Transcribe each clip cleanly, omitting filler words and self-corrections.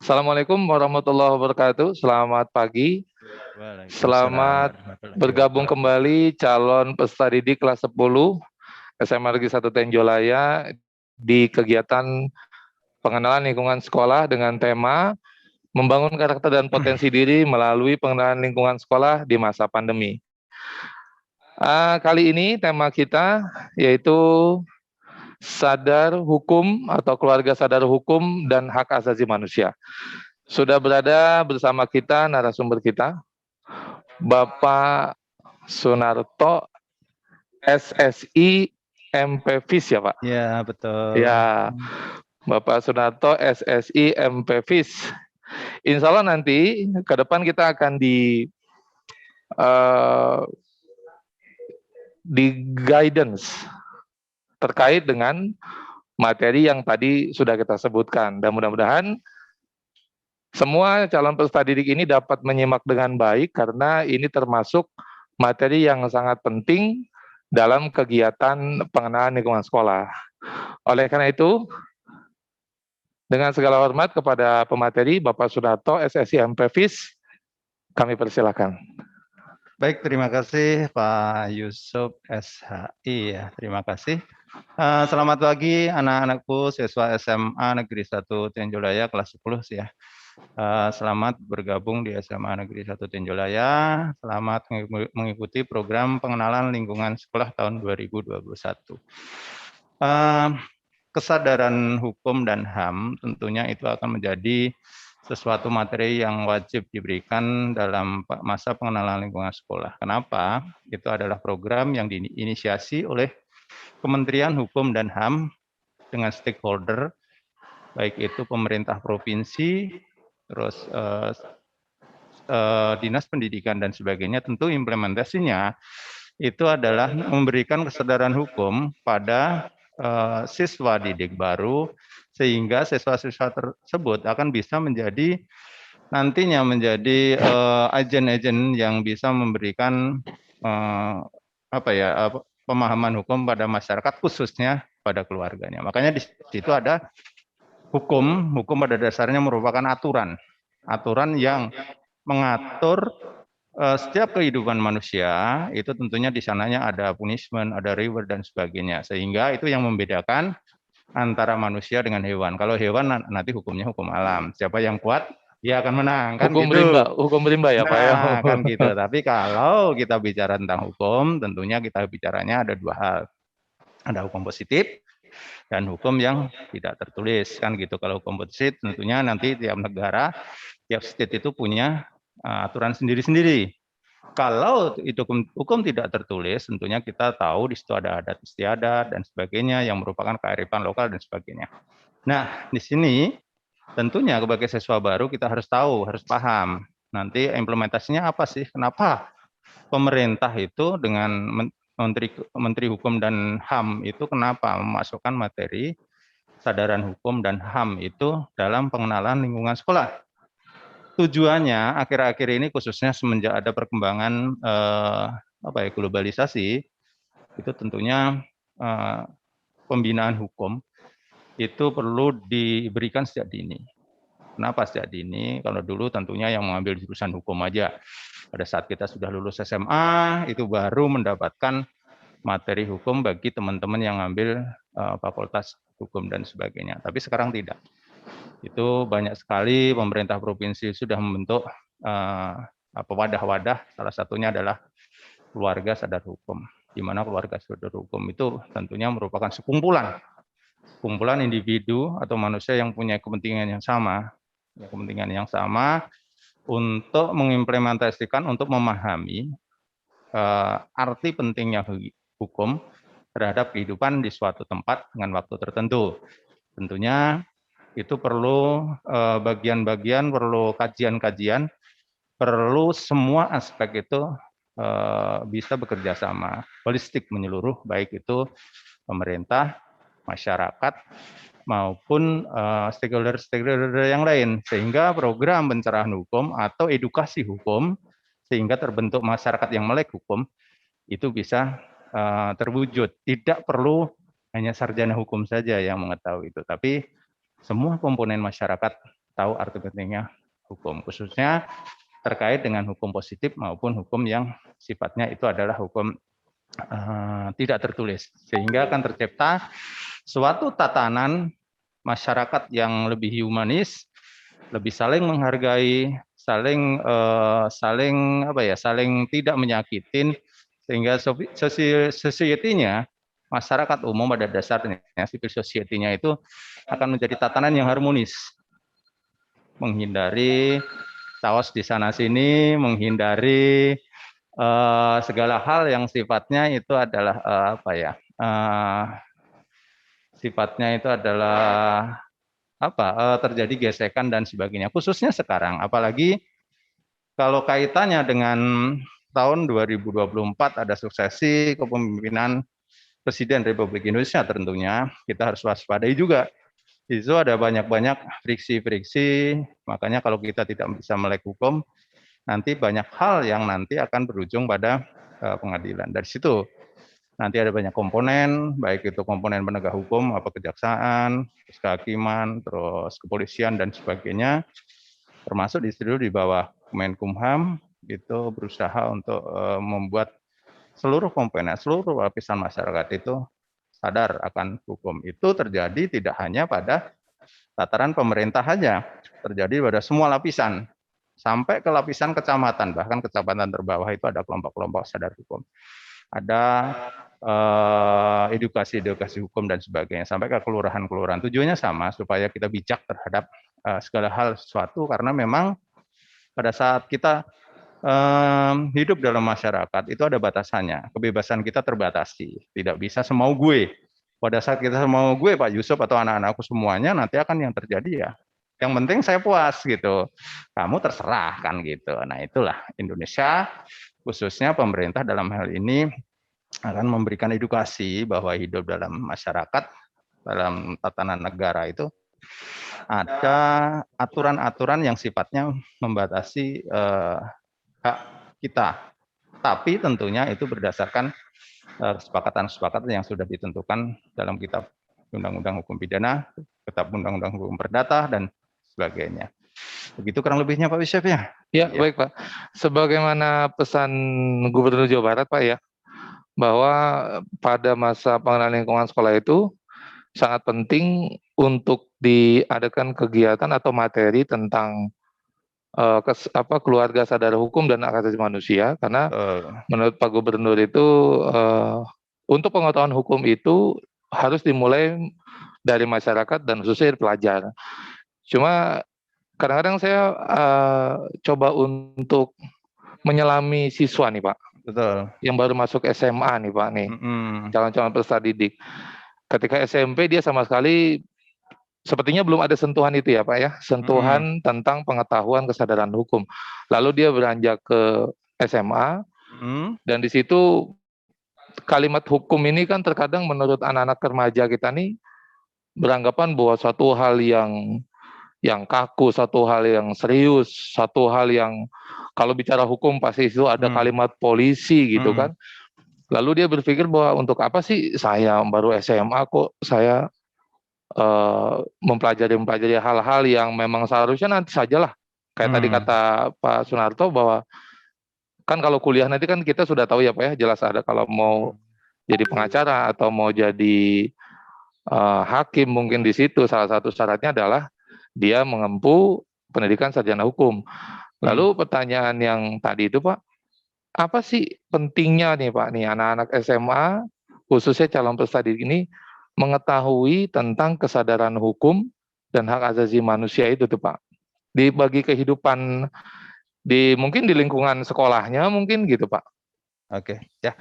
Assalamualaikum warahmatullahi wabarakatuh. Selamat pagi. Waalaikumsalam Selamat warahmatullahi bergabung wabarakatuh. kembali calon peserta didik kelas 10 SMA Negeri 1 Tenjolaya di kegiatan pengenalan lingkungan sekolah dengan tema membangun karakter dan potensi diri melalui pengenalan lingkungan sekolah di masa pandemi. Kali ini tema kita yaitu sadar hukum atau keluarga sadar hukum dan hak asasi manusia. Sudah berada bersama kita narasumber kita, Bapak Sunarto SSI MPVIS ya Pak? Ya, betul. Ya, Bapak Sunarto SSI MPVIS. Insya Allah nanti ke depan kita akan uh, di guidance terkait dengan materi yang tadi sudah kita sebutkan. Dan mudah-mudahan semua calon peserta didik ini dapat menyimak dengan baik karena ini termasuk materi yang sangat penting dalam kegiatan pengenalan lingkungan sekolah. Oleh karena itu, dengan segala hormat kepada pemateri Bapak Sunarto SSI MPVIS, kami persilakan. Baik, terima kasih Pak Yusuf SHI ya. Terima kasih. Selamat pagi anak-anakku siswa SMA Negeri 1 Tenjolaya kelas 10 ya. Selamat bergabung di SMA Negeri 1 Tenjolaya. Selamat mengikuti program pengenalan lingkungan sekolah tahun 2021. Kesadaran hukum dan HAM tentunya itu akan menjadi sesuatu materi yang wajib diberikan dalam masa pengenalan lingkungan sekolah. Kenapa? Itu adalah program yang diinisiasi oleh Kementerian Hukum dan HAM dengan stakeholder, baik itu pemerintah provinsi, terus dinas pendidikan dan sebagainya. Tentu implementasinya itu adalah memberikan kesadaran hukum pada siswa didik baru, sehingga siswa-siswa tersebut akan bisa nantinya menjadi agen-agen yang bisa memberikan pemahaman hukum pada masyarakat, khususnya pada keluarganya. Makanya di situ ada hukum pada dasarnya merupakan aturan yang mengatur setiap kehidupan manusia. Itu tentunya di sananya ada punishment, ada reward dan sebagainya. Sehingga itu yang membedakan antara manusia dengan hewan. Kalau hewan nanti hukumnya hukum alam. Siapa yang kuat, dia akan menang, kan gitu. Hukum rimba ya Pak ya. Nah, kan gitu. Tapi kalau kita bicara tentang hukum, tentunya kita bicaranya ada dua hal. Ada hukum positif dan hukum yang tidak tertulis, kan gitu. Kalau hukum positif tentunya nanti tiap negara, tiap state itu punya aturan sendiri-sendiri. Kalau itu hukum tidak tertulis, tentunya kita tahu di situ ada adat istiadat dan sebagainya yang merupakan kearifan lokal dan sebagainya. Nah, di sini tentunya sebagai siswa baru kita harus tahu, harus paham. Nanti implementasinya apa sih? Kenapa pemerintah itu dengan Menteri Hukum dan HAM itu kenapa memasukkan materi kesadaran hukum dan HAM itu dalam pengenalan lingkungan sekolah? Tujuannya akhir-akhir ini khususnya semenjak ada perkembangan globalisasi, itu tentunya pembinaan hukum itu perlu diberikan sejak dini. Kenapa sejak dini? Kalau dulu tentunya yang mengambil jurusan hukum aja. Pada saat kita sudah lulus SMA, itu baru mendapatkan materi hukum bagi teman-teman yang ambil fakultas hukum dan sebagainya. Tapi sekarang tidak. Itu banyak sekali pemerintah provinsi sudah membentuk wadah-wadah, salah satunya adalah keluarga sadar hukum, di mana keluarga sadar hukum itu tentunya merupakan sekumpulan individu atau manusia yang punya kepentingan yang sama, untuk mengimplementasikan, untuk memahami arti pentingnya hukum terhadap kehidupan di suatu tempat dengan waktu tertentu. Tentunya itu perlu bagian-bagian, perlu kajian-kajian, perlu semua aspek itu bisa bekerja sama, holistik menyeluruh, baik itu pemerintah, masyarakat, maupun stakeholder-stakeholder yang lain, sehingga program pencerahan hukum atau edukasi hukum, sehingga terbentuk masyarakat yang melek hukum, itu bisa terwujud. Tidak perlu hanya sarjana hukum saja yang mengetahui itu, tapi semua komponen masyarakat tahu arti pentingnya hukum, khususnya terkait dengan hukum positif maupun hukum yang sifatnya itu adalah hukum tidak tertulis, sehingga akan tercipta suatu tatanan masyarakat yang lebih humanis, lebih saling menghargai, saling tidak menyakitin, sehingga society-nya, masyarakat umum pada dasarnya, civil society-nya itu akan menjadi tatanan yang harmonis, menghindari chaos di sana sini, menghindari segala hal yang sifatnya itu adalah sifatnya itu adalah terjadi gesekan dan sebagainya. Khususnya sekarang, apalagi kalau kaitannya dengan tahun 2024 ada suksesi kepemimpinan Presiden Republik Indonesia, tentunya kita harus waspadai juga. Itu ada banyak-banyak friksi-friksi, makanya kalau kita tidak bisa melek hukum, nanti banyak hal yang nanti akan berujung pada pengadilan. Dari situ nanti ada banyak komponen, baik itu komponen penegak hukum, kejaksaan, terus kehakiman, terus kepolisian dan sebagainya, termasuk di bawah Kemenkumham itu berusaha untuk membuat seluruh komponen, seluruh lapisan masyarakat itu sadar akan hukum. Itu terjadi tidak hanya pada tataran pemerintah saja, terjadi pada semua lapisan, sampai ke lapisan kecamatan, bahkan kecamatan terbawah itu ada kelompok-kelompok sadar hukum. Ada edukasi hukum dan sebagainya, sampai ke kelurahan-kelurahan. Tujuannya sama, supaya kita bijak terhadap segala hal sesuatu, karena memang pada saat kita hidup dalam masyarakat itu ada batasannya, kebebasan kita terbatasi, tidak bisa semau gue. Pada saat kita semau gue, Pak Yusuf atau anak-anakku semuanya, nanti akan yang terjadi ya, yang penting saya puas gitu, kamu terserah kan gitu. Nah itulah Indonesia, khususnya pemerintah dalam hal ini akan memberikan edukasi bahwa hidup dalam masyarakat, dalam tatanan negara itu ada aturan-aturan yang sifatnya membatasi hak kita, tapi tentunya itu berdasarkan kesepakatan-kesepakatan yang sudah ditentukan dalam Kitab Undang-Undang Hukum Pidana, Kitab Undang-Undang Hukum Perdata, dan sebagainya. Begitu kurang lebihnya Pak Yusuf ya. Ya, baik Pak. Sebagaimana pesan Gubernur Jawa Barat Pak ya, bahwa pada masa pengenalan lingkungan sekolah itu sangat penting untuk diadakan kegiatan atau materi tentang keluarga sadar hukum dan hak asasi manusia, karena menurut Pak Gubernur itu untuk pengetahuan hukum itu harus dimulai dari masyarakat dan khususnya dari pelajar. Cuma kadang-kadang saya coba untuk menyelami siswa nih Pak, Betul. yang baru masuk SMA nih Pak nih, calon-calon peserta didik. Ketika SMP dia sama sekali sepertinya belum ada sentuhan itu ya Pak ya, sentuhan tentang pengetahuan kesadaran hukum. Lalu dia beranjak ke SMA, dan di situ kalimat hukum ini kan terkadang menurut anak-anak remaja kita nih beranggapan bahwa suatu hal yang kaku, satu hal yang serius, satu hal yang kalau bicara hukum pasti itu ada kalimat polisi gitu kan. Lalu dia berpikir bahwa untuk apa sih saya baru SMA kok saya mempelajari hal-hal yang memang seharusnya nanti sajalah. Kayak tadi kata Pak Sunarto bahwa kan kalau kuliah nanti kan kita sudah tahu ya Pak ya, jelas ada kalau mau jadi pengacara atau mau jadi hakim, mungkin di situ salah satu syaratnya adalah dia mengempu pendidikan sarjana hukum. Lalu pertanyaan yang tadi itu Pak, apa sih pentingnya nih Pak nih anak-anak SMA khususnya calon peserta didik ini mengetahui tentang kesadaran hukum dan hak asasi manusia itu tuh Pak, dibagi kehidupan mungkin di lingkungan sekolahnya mungkin gitu Pak. Oke, ya.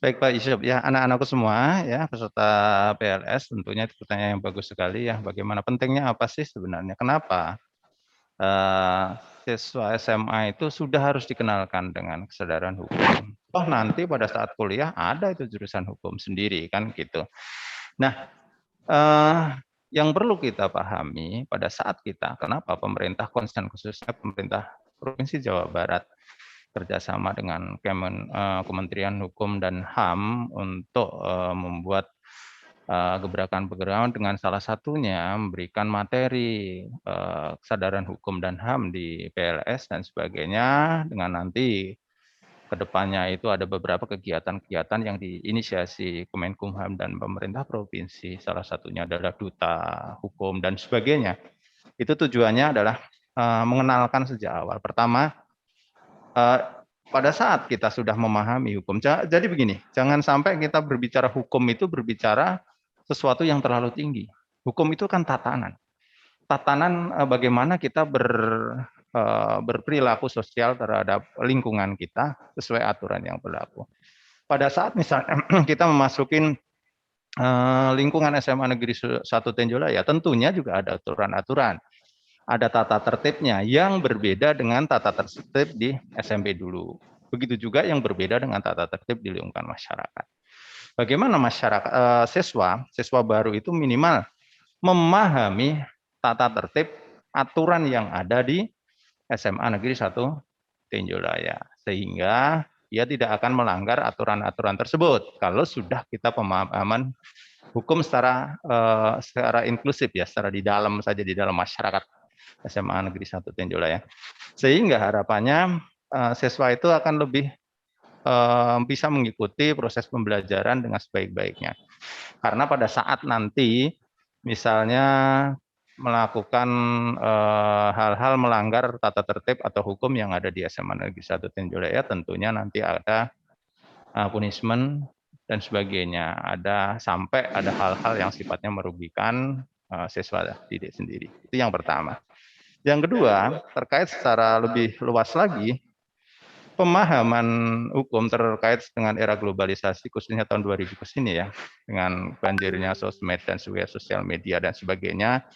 Baik Pak Yusuf, ya anak-anakku semua ya peserta PLS, tentunya itu pertanyaan yang bagus sekali ya. Bagaimana pentingnya apa sih sebenarnya? Kenapa siswa SMA itu sudah harus dikenalkan dengan kesadaran hukum? Oh nanti pada saat kuliah ada itu jurusan hukum sendiri kan gitu. Nah, yang perlu kita pahami pada saat kita, kenapa pemerintah konsen, khususnya pemerintah Provinsi Jawa Barat kerjasama dengan Kementerian Hukum dan HAM untuk membuat gebrakan-gebrakan dengan salah satunya memberikan materi kesadaran hukum dan HAM di PLS dan sebagainya, dengan nanti kedepannya itu ada beberapa kegiatan-kegiatan yang diinisiasi Kemenkumham dan pemerintah provinsi, salah satunya adalah duta hukum dan sebagainya. Itu tujuannya adalah mengenalkan sejak awal. Pertama, pada saat kita sudah memahami hukum, jadi begini, jangan sampai kita berbicara hukum itu berbicara sesuatu yang terlalu tinggi. Hukum itu kan tatanan. Tatanan bagaimana kita berperilaku sosial terhadap lingkungan kita sesuai aturan yang berlaku. Pada saat misalnya kita memasukin lingkungan SMA Negeri 1 Tenjolaya, tentunya juga ada aturan-aturan. Ada tata tertibnya yang berbeda dengan tata tertib di SMP dulu. Begitu juga yang berbeda dengan tata tertib di lingkungan masyarakat. Bagaimana masyarakat siswa baru itu minimal memahami tata tertib aturan yang ada di SMA Negeri 1 Tenjolaya, sehingga dia tidak akan melanggar aturan-aturan tersebut kalau sudah kita pemahaman hukum secara inklusif ya, secara di dalam saja, di dalam masyarakat SMA Negeri 1 Tenjolaya. Sehingga harapannya siswa itu akan lebih bisa mengikuti proses pembelajaran dengan sebaik-baiknya. Karena pada saat nanti misalnya melakukan hal-hal melanggar tata tertib atau hukum yang ada di SMA Negeri 1 Tenjolaya, tentunya nanti ada punishment dan sebagainya. Sampai ada hal-hal yang sifatnya merugikan siswa didik sendiri. Itu yang pertama. Yang kedua, terkait secara lebih luas lagi, pemahaman hukum terkait dengan era globalisasi, khususnya tahun 2000 ke sini ya, dengan banjirnya sosmed dan sosial media dan sebagainya,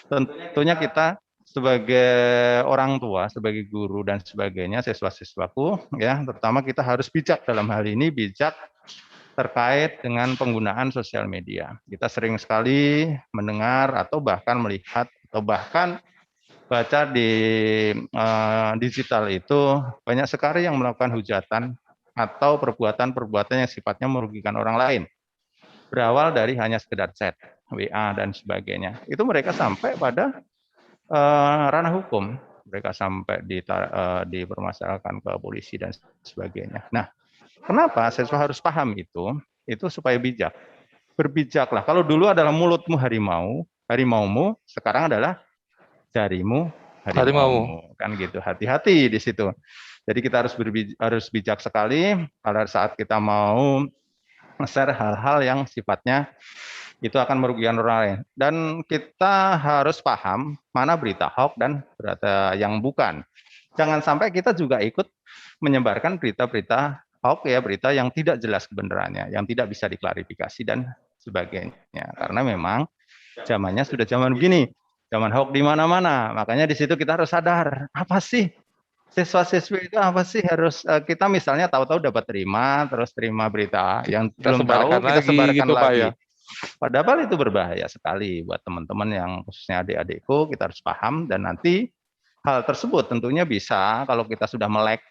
tentunya kita sebagai orang tua, sebagai guru dan sebagainya, siswa-siswaku, ya, terutama kita harus bijak dalam hal ini, bijak terkait dengan penggunaan sosial media. Kita sering sekali mendengar atau bahkan melihat atau bahkan baca di digital itu banyak sekali yang melakukan hujatan atau perbuatan-perbuatan yang sifatnya merugikan orang lain. Berawal dari hanya sekedar chat, WA, dan sebagainya. Itu mereka sampai pada ranah hukum. Mereka sampai dipermasalahkan ke polisi dan sebagainya. Nah, kenapa siswa harus paham itu? Itu supaya bijak. Berbijaklah. Kalau dulu adalah mulutmu harimau, harimaumu, sekarang adalah jarimu Harimau. harimaumu, kan gitu. Hati-hati di situ. Jadi kita harus bijak sekali pada saat kita mau share hal-hal yang sifatnya itu akan merugikan orang lain. Dan kita harus paham mana berita hoax dan berita yang bukan. Jangan sampai kita juga ikut menyebarkan berita-berita hoax ya, berita yang tidak jelas kebenarannya, yang tidak bisa diklarifikasi dan sebagainya. Karena memang zamannya sudah zaman begini. Zaman hoax di mana-mana. Makanya di situ kita harus sadar, apa sih siswa-siswi itu, apa sih harus kita misalnya tahu-tahu dapat terima berita yang Kita belum sebarkan tahu kita lagi sebarkan gitu Pak lagi. ya. Padahal itu berbahaya sekali buat teman-teman yang khususnya adik-adikku, kita harus paham dan nanti hal tersebut tentunya bisa kalau kita sudah melek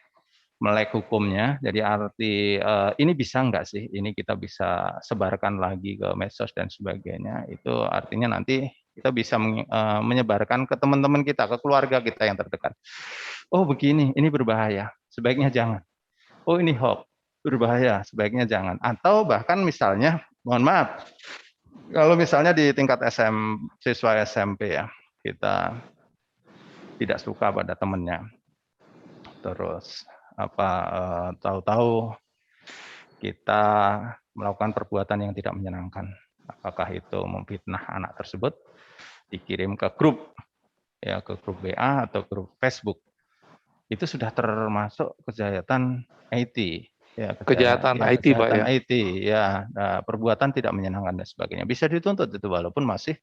hukumnya. Jadi arti ini bisa enggak sih? Ini kita bisa sebarkan lagi ke medsos dan sebagainya. Itu artinya nanti kita bisa menyebarkan ke teman-teman kita, ke keluarga kita yang terdekat. Oh begini, ini berbahaya, sebaiknya jangan. Oh ini hoax, berbahaya, sebaiknya jangan. Atau bahkan misalnya, mohon maaf, kalau misalnya di tingkat siswa SMP ya, kita tidak suka pada temannya, terus tahu-tahu kita melakukan perbuatan yang tidak menyenangkan. Apakah itu memfitnah anak tersebut, dikirim ke grup, ya ke grup WA atau grup Facebook. Itu sudah termasuk kejahatan IT, ya Kejahatan IT Pak kejahatan ya. IT, ya perbuatan tidak menyenangkan dan sebagainya. Bisa dituntut itu walaupun masih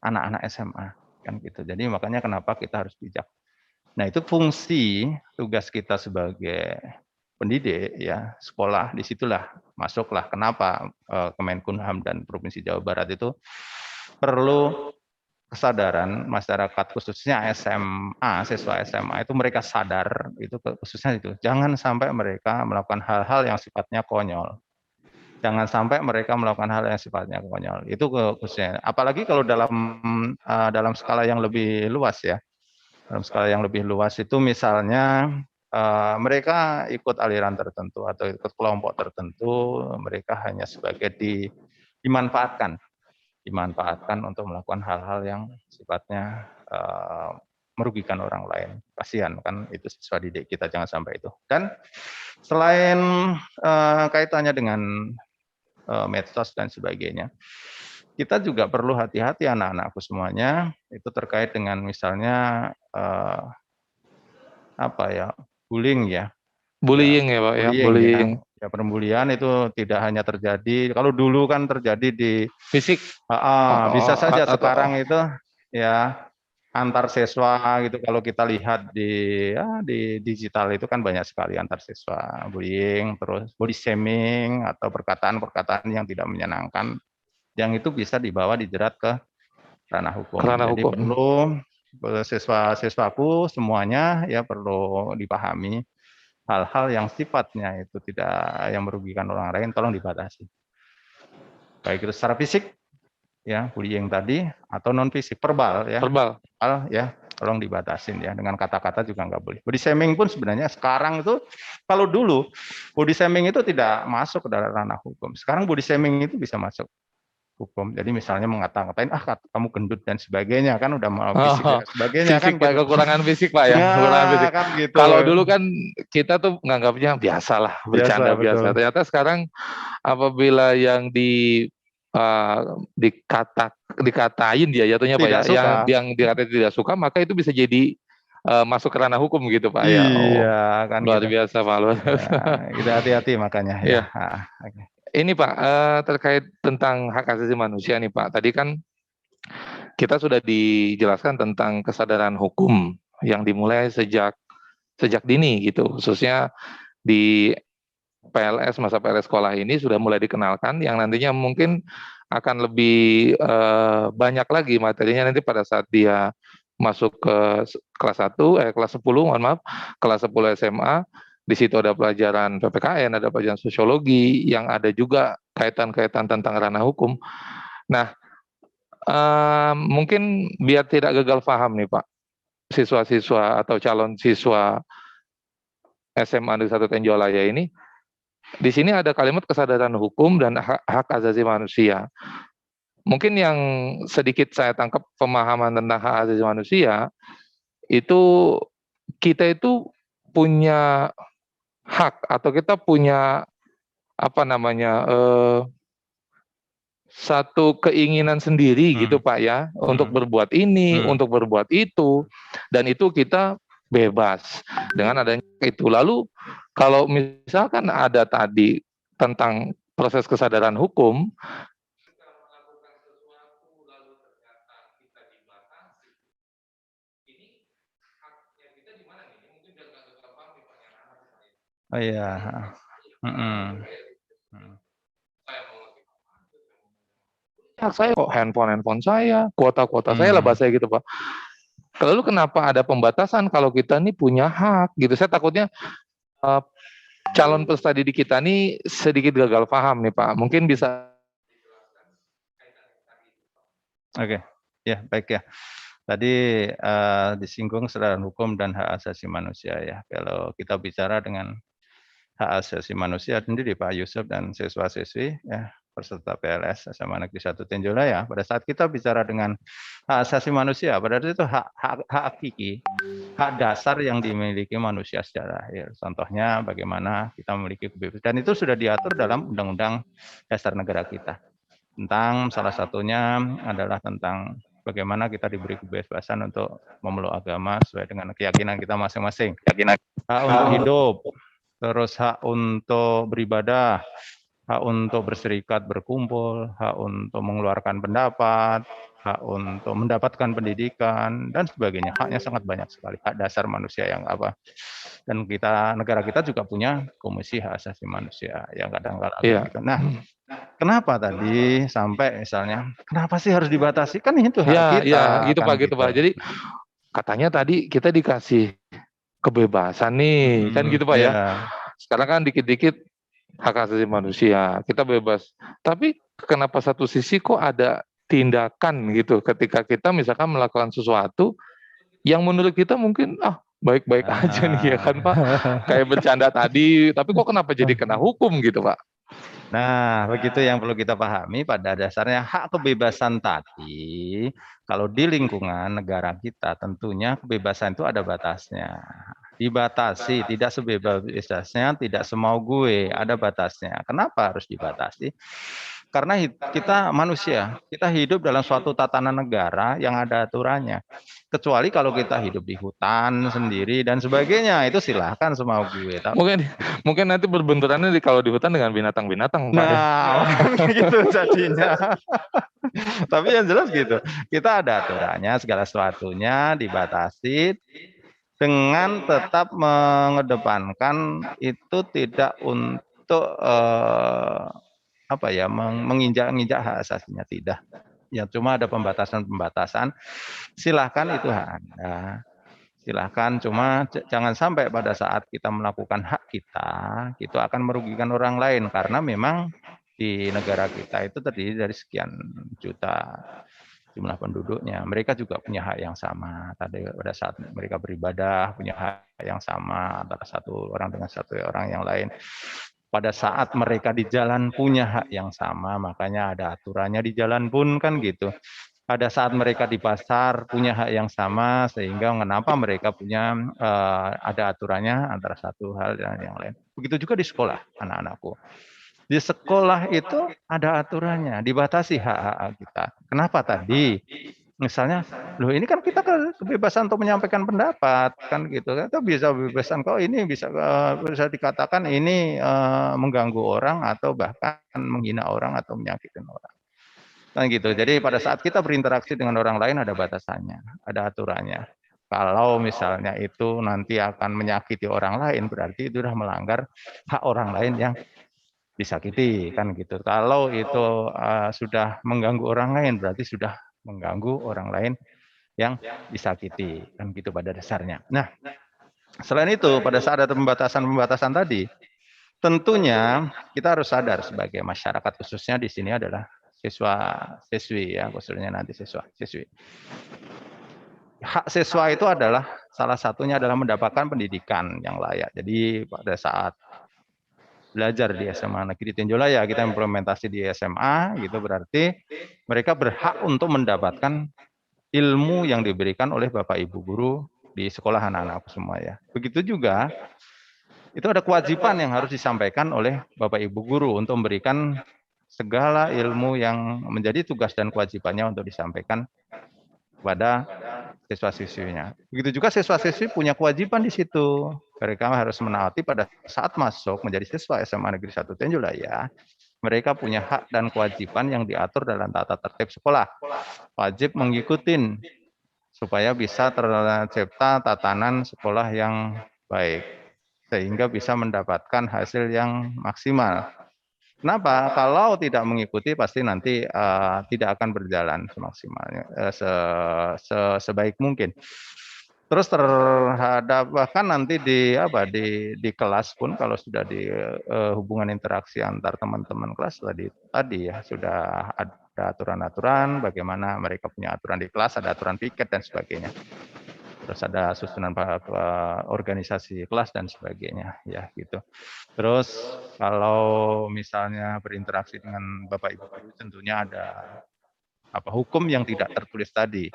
anak-anak SMA kan gitu. Jadi makanya kenapa kita harus bijak. Nah, itu fungsi tugas kita sebagai pendidik ya, sekolah, disitulah masuklah kenapa Kemenkumham dan Provinsi Jawa Barat itu perlu kesadaran masyarakat khususnya SMA, siswa SMA itu mereka sadar itu khususnya itu. Jangan sampai mereka melakukan hal-hal yang sifatnya konyol. Jangan sampai mereka melakukan hal yang sifatnya konyol. Itu khususnya. Apalagi kalau dalam skala yang lebih luas ya. Dalam skala yang lebih luas itu misalnya mereka ikut aliran tertentu atau ikut kelompok tertentu, mereka hanya sebagai dimanfaatkan untuk melakukan hal-hal yang sifatnya merugikan orang lain. Kasihan kan itu siswa didik kita, jangan sampai itu. Dan selain kaitannya dengan medsos dan sebagainya, kita juga perlu hati-hati anak-anakku semuanya itu terkait dengan misalnya bullying ya. Bullying ya Pak ya, Bullying ya. bullying. Ya, perbulian itu tidak hanya terjadi, kalau dulu kan terjadi di Fisik. bisa saja Atau sekarang itu ya antar siswa gitu. Kalau kita lihat di digital itu kan banyak sekali antar siswa bullying, terus body shaming atau perkataan-perkataan yang tidak menyenangkan, yang itu bisa dijerat ke ranah hukum. kerana Jadi hukum. perlu siswa-siswaku semuanya ya perlu dipahami hal-hal yang sifatnya itu tidak yang merugikan orang lain, tolong dibatasi. Baik itu secara fisik, ya bullying tadi, atau non fisik, verbal ya. Verbal. Ya, tolong dibatasin ya. Dengan kata-kata juga nggak boleh. Body shaming pun sebenarnya sekarang itu, kalau dulu body shaming itu tidak masuk ke dalam ranah hukum. Sekarang body shaming itu bisa masuk hukum. Jadi misalnya mengata-ngatain kamu gendut dan sebagainya, kan udah mau fisik dan sebagainya Fisik kan Pak, gitu. kekurangan fisik Pak ya, kekurangan fisik. Kan gitu. Kalau dulu kan kita tuh nganggapnya biasalah, bercanda biasa. Betul. Ternyata sekarang apabila yang dikatain dia jatuhnya Pak ya, yang dikatain tidak suka, maka itu bisa jadi masuk ke ranah hukum gitu Pak ya. Iya, kan luar gitu. biasa Pak, luar biasa. Kita hati-hati makanya ya. Okay. Ini Pak, terkait tentang hak asasi manusia nih Pak. Tadi kan kita sudah dijelaskan tentang kesadaran hukum yang dimulai sejak dini gitu, khususnya di PLS, masa PLS sekolah ini sudah mulai dikenalkan, yang nantinya mungkin akan lebih banyak lagi materinya nanti pada saat dia masuk ke kelas 10, mohon maaf, kelas 10 SMA. Di situ ada pelajaran PPKN, ada pelajaran sosiologi, yang ada juga kaitan-kaitan tentang ranah hukum. Nah, mungkin biar tidak gagal paham nih Pak, siswa-siswa atau calon siswa SMA Negeri 1 Tenjolaya ini, di sini ada kalimat kesadaran hukum dan hak asasi manusia. Mungkin yang sedikit saya tangkap pemahaman tentang hak asasi manusia, itu kita itu punya hak atau kita punya satu keinginan sendiri gitu Pak ya, untuk berbuat ini, untuk berbuat itu, dan itu kita bebas dengan adanya itu. Lalu kalau misalkan ada tadi tentang proses kesadaran hukum, Oh iya. Saya kok handphone saya, kuota saya lah bahasa gitu Pak. Lalu kenapa ada pembatasan kalau kita nih punya hak gitu? Saya takutnya calon peserta didik kita nih sedikit gagal paham nih Pak. Mungkin bisa. Oke, ya baik ya. Tadi disinggung kesadaran hukum dan hak asasi manusia ya. Kalau kita bicara dengan hak asasi manusia sendiri Pak Yusuf dan siswa-siswi ya, peserta PLS SMA Negeri 1 Tenjolaya, pada saat kita bicara dengan hak asasi manusia, pada saat itu hak hakiki, hak dasar yang dimiliki manusia secara akhir. Contohnya bagaimana kita memiliki kebebasan, dan itu sudah diatur dalam Undang-Undang Dasar Negara kita. Tentang salah satunya adalah tentang bagaimana kita diberi kebebasan untuk memeluk agama sesuai dengan keyakinan kita masing-masing. Hak untuk hidup, terus hak untuk beribadah, hak untuk berserikat, berkumpul, hak untuk mengeluarkan pendapat, hak untuk mendapatkan pendidikan, dan sebagainya. Haknya sangat banyak sekali, hak dasar manusia yang apa. Dan negara kita juga punya Komisi Hak Asasi Manusia yang kadang-kadang gitu. Nah, kenapa tadi sampai misalnya, kenapa sih harus dibatasi? Kan itu hak kita. Ya, gitu kan Pak, gitu Pak. Jadi katanya tadi kita dikasih kebebasan nih, kan gitu Pak ya. Sekarang kan dikit-dikit hak asasi manusia, kita bebas. Tapi kenapa satu sisi kok ada tindakan gitu ketika kita misalkan melakukan sesuatu yang menurut kita mungkin baik-baik aja nih ya kan Pak, kayak bercanda tadi, tapi kok kenapa jadi kena hukum gitu Pak? Nah, begitu yang perlu kita pahami pada dasarnya hak kebebasan tadi, kalau di lingkungan negara kita tentunya kebebasan itu ada batasnya. Dibatasi, tidak sebebas-bebasnya, tidak semau gue, ada batasnya. Kenapa harus dibatasi? Karena kita manusia, kita hidup dalam suatu tatanan negara yang ada aturannya. Kecuali kalau kita hidup di hutan sendiri dan sebagainya, itu silahkan semau gue. Mungkin mungkin nanti berbenturannya kalau di hutan dengan binatang-binatang Pak ya. Nah, kan gitu jadinya. Tapi yang jelas gitu, kita ada aturannya, segala sesuatunya dibatasi dengan tetap mengedepankan itu tidak untuk apa ya, menginjak-injak hak asasinya, tidak. Ya cuma ada pembatasan-pembatasan. Silahkan itu hak Anda. Silahkan, cuma jangan sampai pada saat kita melakukan hak kita, itu akan merugikan orang lain karena memang di negara kita itu terdiri dari sekian juta jumlah penduduknya. Mereka juga punya hak yang sama. Tadi pada saat mereka beribadah punya hak yang sama antara satu orang dengan satu orang yang lain. Pada saat mereka di jalan punya hak yang sama, makanya ada aturannya di jalan pun kan gitu. Pada saat mereka di pasar punya hak yang sama, sehingga kenapa mereka punya ada aturannya antara satu hal dan yang lain. Begitu juga di sekolah anak-anakku. Di sekolah itu ada aturannya, dibatasi hak-hak kita. Kenapa tadi? Misalnya, loh ini kan kita kebebasan untuk menyampaikan pendapat kan gitu kan, itu bisa kebebasan kok ini bisa dikatakan ini mengganggu orang atau bahkan menghina orang atau menyakitkan orang. Kan gitu. Jadi pada saat kita berinteraksi dengan orang lain ada batasannya, ada aturannya. Kalau misalnya itu nanti akan menyakiti orang lain, berarti itu sudah melanggar hak orang lain yang disakiti, kan gitu. Kalau itu sudah mengganggu orang lain, berarti sudah mengganggu orang lain yang disakiti, kan gitu pada dasarnya. Nah, selain itu pada saat ada pembatasan-pembatasan tadi, tentunya kita harus sadar sebagai masyarakat, khususnya di sini adalah siswa-siswi ya, khususnya nanti siswa-siswi. Hak siswa itu adalah salah satunya adalah mendapatkan pendidikan yang layak. Jadi pada saat belajar di SMA Negeri Tenjolaya, kita implementasi di SMA, gitu berarti mereka berhak untuk mendapatkan ilmu yang diberikan oleh Bapak Ibu guru di sekolah anak-anak semua ya. Begitu juga itu ada kewajiban yang harus disampaikan oleh Bapak Ibu guru untuk memberikan segala ilmu yang menjadi tugas dan kewajibannya untuk disampaikan kepada siswa-siswinya. Begitu juga siswa-siswi punya kewajiban di situ. Mereka harus menaati pada saat masuk menjadi siswa SMA Negeri 1 Tenjolaya, mereka punya hak dan kewajiban yang diatur dalam tata tertib sekolah. Wajib mengikuti supaya bisa tercipta tatanan sekolah yang baik, sehingga bisa mendapatkan hasil yang maksimal. Kenapa? Kalau tidak mengikuti pasti nanti tidak akan berjalan semaksimalnya, sebaik mungkin. Terus terhadap bahkan nanti di kelas pun kalau sudah di hubungan interaksi antar teman-teman kelas tadi ya sudah ada aturan-aturan bagaimana mereka punya aturan di kelas, ada aturan piket dan sebagainya. Terus ada susunan organisasi kelas dan sebagainya ya gitu. Terus kalau misalnya berinteraksi dengan Bapak Ibu guru tentunya ada hukum yang tidak tertulis tadi.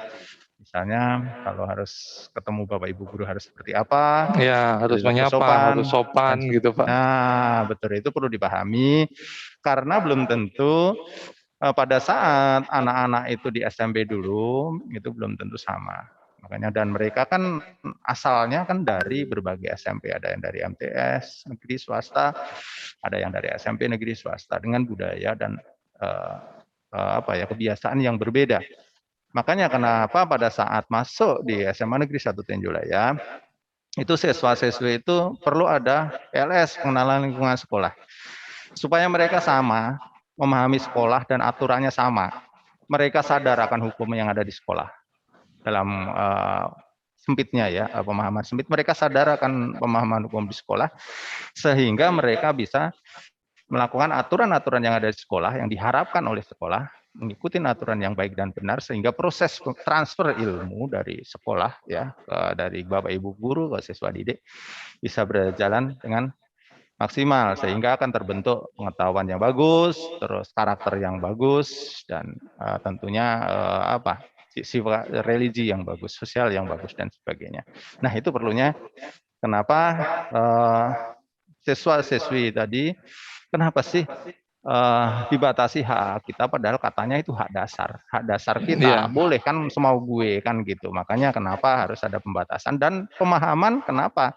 Misalnya kalau harus ketemu Bapak Ibu guru harus seperti apa, Ya, harus menyapa, harus sopan gitu Pak. Nah, betul itu perlu dipahami karena belum tentu pada saat anak-anak itu di SMP dulu itu belum tentu sama. Makanya dan mereka kan asalnya kan dari berbagai SMP, ada yang dari MTS negeri swasta, ada yang dari SMP negeri swasta dengan budaya dan kebiasaan yang berbeda. Makanya kenapa pada saat masuk di SMA Negeri 1 Tenjolaya itu siswa-siswi itu perlu ada PLS, pengenalan lingkungan sekolah. Supaya mereka sama, memahami sekolah dan aturannya sama. Mereka sadar akan hukum yang ada di sekolah. Dalam sempitnya ya, pemahaman sempit, mereka sadar akan pemahaman hukum di sekolah, sehingga mereka bisa melakukan aturan-aturan yang ada di sekolah, yang diharapkan oleh sekolah, mengikuti aturan yang baik dan benar, sehingga proses transfer ilmu dari sekolah, ya, dari Bapak Ibu guru ke siswa didik bisa berjalan dengan maksimal, sehingga akan terbentuk pengetahuan yang bagus, terus karakter yang bagus, dan tentunya sifat religi yang bagus, sosial yang bagus, dan sebagainya. Nah, itu perlunya kenapa siswa-siswi tadi, kenapa sih dibatasi hak kita, padahal katanya itu hak dasar. Hak dasar kita, Iya, boleh kan semau gue kan gitu. Makanya kenapa harus ada pembatasan dan pemahaman kenapa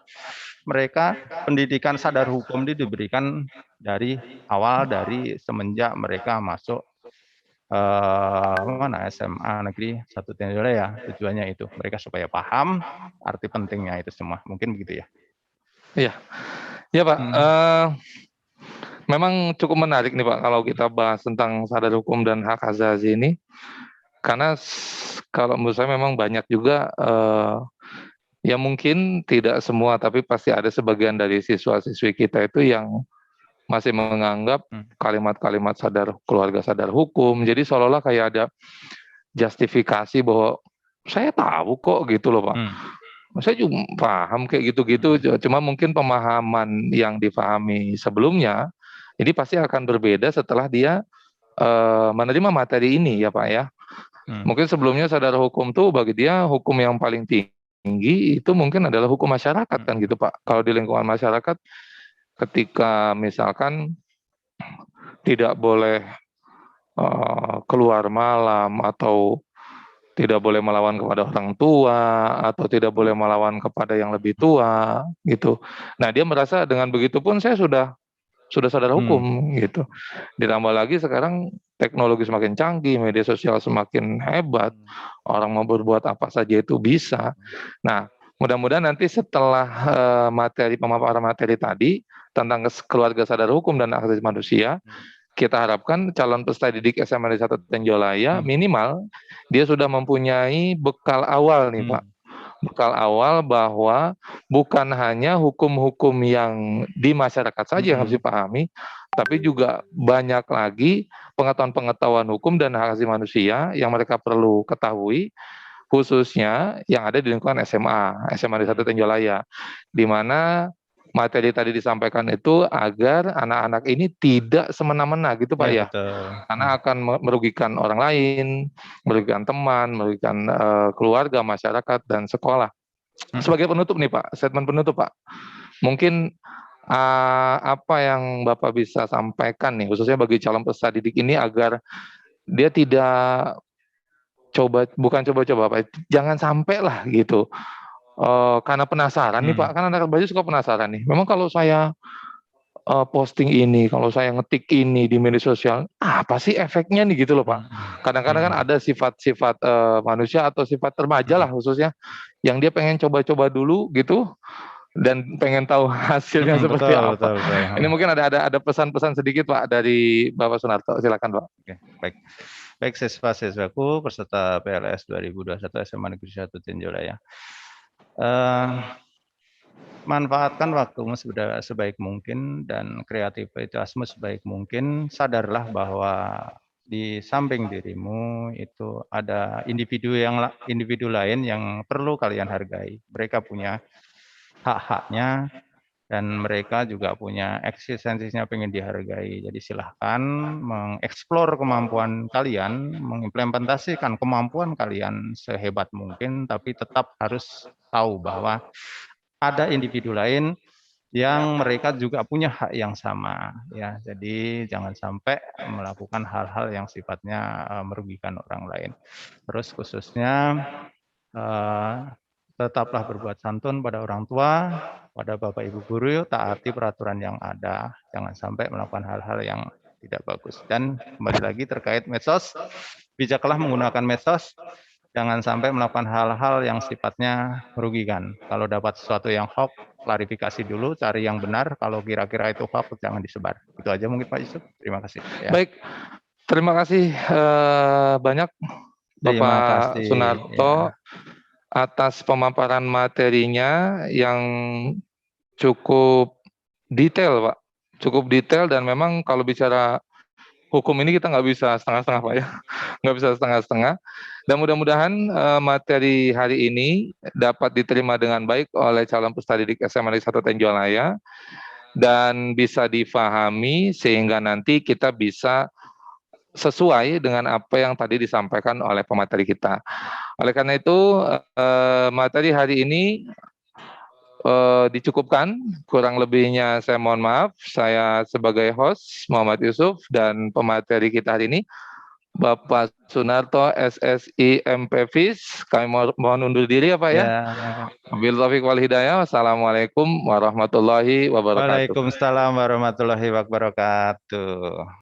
mereka pendidikan sadar hukum ini diberikan dari awal, dari semenjak mereka masuk SMA negeri 1 Tinjolaya, ya, tujuannya itu mereka supaya paham arti pentingnya itu semua, mungkin begitu ya. iya, ya Pak. Memang cukup menarik nih Pak kalau kita bahas tentang sadar hukum dan hak asasi ini, karena kalau menurut saya memang banyak juga ya mungkin tidak semua, tapi pasti ada sebagian dari siswa-siswi kita itu yang masih menganggap kalimat-kalimat keluarga sadar hukum. Jadi seolah-olah kayak ada justifikasi bahwa saya tahu kok gitu loh Pak. Saya juga paham kayak gitu-gitu. Cuma mungkin pemahaman yang difahami sebelumnya ini pasti akan berbeda setelah dia menerima materi ini ya Pak ya. Mungkin sebelumnya sadar hukum tuh bagi dia hukum yang paling tinggi itu mungkin adalah hukum masyarakat kan gitu Pak. Kalau di lingkungan masyarakat ketika misalkan tidak boleh keluar malam atau tidak boleh melawan kepada orang tua atau tidak boleh melawan kepada yang lebih tua gitu. Nah, dia merasa dengan begitu pun saya sudah sadar hukum gitu. Ditambah lagi sekarang teknologi semakin canggih, media sosial semakin hebat, orang mau berbuat apa saja itu bisa. Nah, mudah-mudahan nanti setelah pemaparan materi tadi tentang keluarga sadar hukum dan hak asasi manusia, kita harapkan calon peserta didik SMA Negeri 1 Tenjolaya minimal dia sudah mempunyai bekal awal nih Pak. Bekal awal bahwa bukan hanya hukum-hukum yang di masyarakat saja yang harus dipahami, tapi juga banyak lagi pengetahuan-pengetahuan hukum dan hak asasi manusia yang mereka perlu ketahui, khususnya yang ada di lingkungan SMA Negeri 1 Tenjolaya, di mana materi tadi disampaikan itu agar anak-anak ini tidak semena-mena gitu Pak ya, Betul. karena akan merugikan orang lain, merugikan teman, merugikan keluarga, masyarakat, dan sekolah. Sebagai penutup nih Pak, statement penutup Pak, mungkin apa yang Bapak bisa sampaikan nih, khususnya bagi calon peserta didik ini agar dia tidak bukan coba-coba Pak, jangan sampai lah gitu. Karena penasaran nih Pak, kan anak baca suka penasaran nih. Memang kalau saya posting ini, kalau saya ngetik ini di media sosial, apa sih efeknya nih gitu loh Pak. Kadang-kadang kan ada sifat-sifat manusia atau sifat remaja lah khususnya, yang dia pengen coba-coba dulu gitu, dan pengen tahu hasilnya seperti apa. Betul. Ini mungkin ada pesan-pesan sedikit Pak dari Bapak Sunarto, silakan Pak. Oke, baik siswa-siswaku peserta PLS 2021 SMA Negeri 1 Tinjolaya. Manfaatkan waktumu sebaik mungkin dan kreativitasmu sebaik mungkin. Sadarlah bahwa di samping dirimu itu ada individu lain yang perlu kalian hargai. Mereka punya hak-haknya dan mereka juga punya eksistensinya pengen dihargai. Jadi silahkan mengeksplor kemampuan kalian, mengimplementasikan kemampuan kalian sehebat mungkin, tapi tetap harus tahu bahwa ada individu lain yang mereka juga punya hak yang sama, ya. Jadi jangan sampai melakukan hal-hal yang sifatnya merugikan orang lain. Terus khususnya tetaplah berbuat santun pada orang tua, pada Bapak Ibu guru, taati peraturan yang ada, jangan sampai melakukan hal-hal yang tidak bagus. Dan kembali lagi terkait medsos, bijaklah menggunakan medsos, jangan sampai melakukan hal-hal yang sifatnya merugikan. Kalau dapat sesuatu yang hoax, klarifikasi dulu, cari yang benar. Kalau kira-kira itu hoax, jangan disebar. Itu aja mungkin Pak Yusuf. Terima kasih. Ya. Baik, terima kasih banyak Bapak Sunarto atas pemaparan materinya yang cukup detail Pak. cukup detail, dan memang kalau bicara hukum ini kita nggak bisa setengah-setengah Pak ya, nggak bisa setengah-setengah. Dan mudah-mudahan materi hari ini dapat diterima dengan baik oleh calon peserta didik SMA Negeri 1 Tenjolaya dan bisa difahami sehingga nanti kita bisa sesuai dengan apa yang tadi disampaikan oleh pemateri kita. Oleh karena itu, materi hari ini dicukupkan. Kurang lebihnya saya mohon maaf. Saya sebagai host Muhammad Yusuf dan pemateri kita hari ini Bapak Sunarto SSI MPVIS. Kami mohon undur diri ya Pak ya. Wabillahi taufiq wal hidayah. Wassalamualaikum warahmatullahi wabarakatuh. Waalaikumsalam warahmatullahi wabarakatuh.